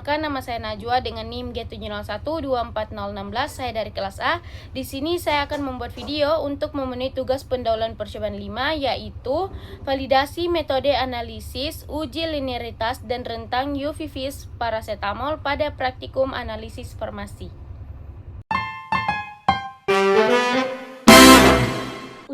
Perkenalkan, nama saya Najwa dengan NIM G7012416. Saya dari kelas A. Di sini saya akan membuat video untuk memenuhi tugas pendahuluan percobaan 5, yaitu validasi metode analisis, uji linearitas dan rentang UV-Vis paracetamol pada praktikum analisis farmasi.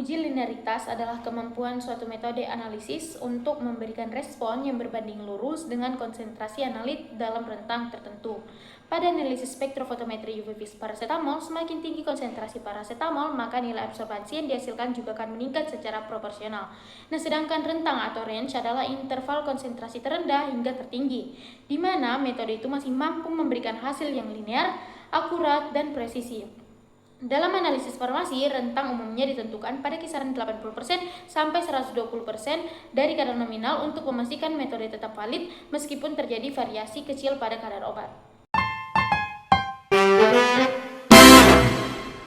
Uji linearitas adalah kemampuan suatu metode analisis untuk memberikan respon yang berbanding lurus dengan konsentrasi analit dalam rentang tertentu. Pada analisis spektrofotometri UV-Vis paracetamol, semakin tinggi konsentrasi paracetamol, maka nilai absorbansi yang dihasilkan juga akan meningkat secara proporsional. Nah, sedangkan rentang atau range adalah interval konsentrasi terendah hingga tertinggi, di mana metode itu masih mampu memberikan hasil yang linear, akurat, dan presisi. Dalam analisis farmasi, rentang umumnya ditentukan pada kisaran 80% sampai 120% dari kadar nominal untuk memastikan metode tetap valid meskipun terjadi variasi kecil pada kadar obat.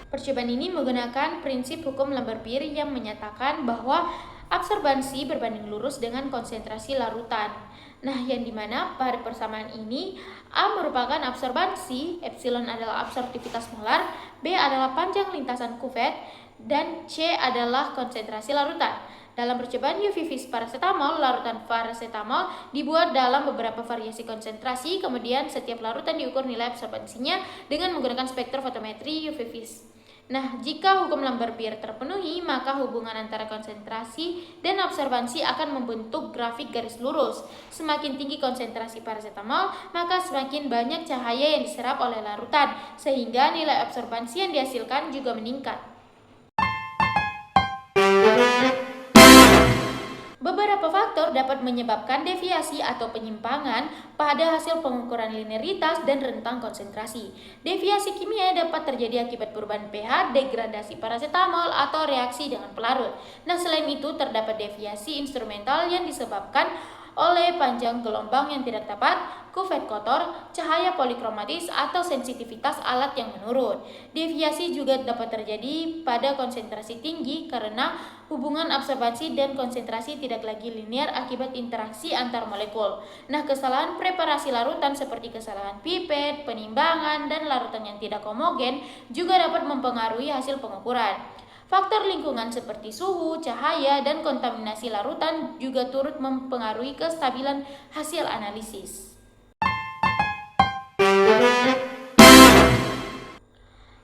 Percobaan ini menggunakan prinsip hukum Lambert-Beer yang menyatakan bahwa absorbansi berbanding lurus dengan konsentrasi larutan. Nah, yang dimana pada persamaan ini A merupakan absorbansi, epsilon adalah absorptivitas molar, B adalah panjang lintasan kuvet, dan C adalah konsentrasi larutan. Dalam percobaan UV-Vis paracetamol, larutan paracetamol dibuat dalam beberapa variasi konsentrasi, kemudian setiap larutan diukur nilai absorbansinya dengan menggunakan spektrofotometri UV-Vis. Nah, jika hukum Lambert-Beer terpenuhi, maka hubungan antara konsentrasi dan absorbansi akan membentuk grafik garis lurus. Semakin tinggi konsentrasi paracetamol, maka semakin banyak cahaya yang diserap oleh larutan, sehingga nilai absorbansi yang dihasilkan juga meningkat. Beberapa faktor dapat menyebabkan deviasi atau penyimpangan pada hasil pengukuran linearitas dan rentang konsentrasi. Deviasi kimia dapat terjadi akibat perubahan pH, degradasi paracetamol, atau reaksi dengan pelarut. Nah, selain itu terdapat deviasi instrumental yang disebabkan oleh panjang gelombang yang tidak tepat, kuvet kotor, cahaya polikromatis, atau sensitivitas alat yang menurun. Deviasi juga dapat terjadi pada konsentrasi tinggi karena hubungan absorbansi dan konsentrasi tidak lagi linear akibat interaksi antar molekul. Nah, kesalahan preparasi larutan seperti kesalahan pipet, penimbangan, dan larutan yang tidak homogen juga dapat mempengaruhi hasil pengukuran. Faktor lingkungan seperti suhu, cahaya, dan kontaminasi larutan juga turut mempengaruhi kestabilan hasil analisis.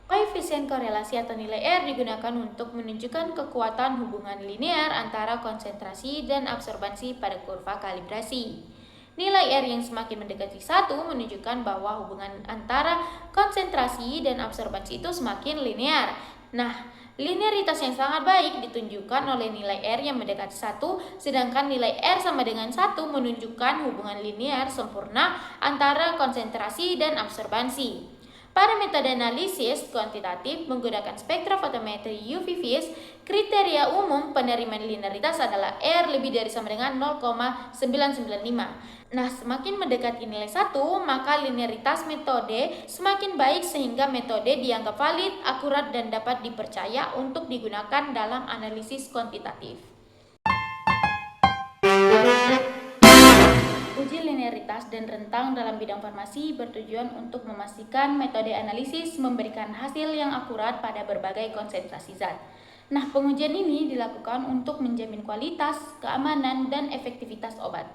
Koefisien korelasi atau nilai R digunakan untuk menunjukkan kekuatan hubungan linear antara konsentrasi dan absorbansi pada kurva kalibrasi. Nilai R yang semakin mendekati 1 menunjukkan bahwa hubungan antara konsentrasi dan absorbansi itu semakin linear. Nah, linearitas yang sangat baik ditunjukkan oleh nilai R yang mendekati 1, sedangkan nilai R sama dengan 1 menunjukkan hubungan linear sempurna antara konsentrasi dan absorbansi. Pada metode analisis kuantitatif menggunakan spektrofotometri UV-Vis, kriteria umum penerimaan linearitas adalah R lebih dari sama dengan 0,995. Nah, semakin mendekati nilai 1, maka linearitas metode semakin baik sehingga metode dianggap valid, akurat, dan dapat dipercaya untuk digunakan dalam analisis kuantitatif. Uji linearitas dan rentang dalam bidang farmasi bertujuan untuk memastikan metode analisis memberikan hasil yang akurat pada berbagai konsentrasi zat. Nah, pengujian ini dilakukan untuk menjamin kualitas, keamanan, dan efektivitas obat.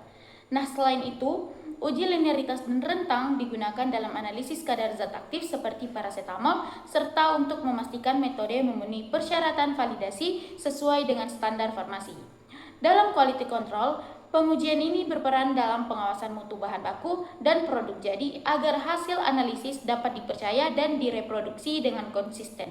Nah, selain itu, uji linearitas dan rentang digunakan dalam analisis kadar zat aktif seperti paracetamol, serta untuk memastikan metode memenuhi persyaratan validasi sesuai dengan standar farmasi. Dalam quality control, pengujian ini berperan dalam pengawasan mutu bahan baku dan produk jadi agar hasil analisis dapat dipercaya dan direproduksi dengan konsisten.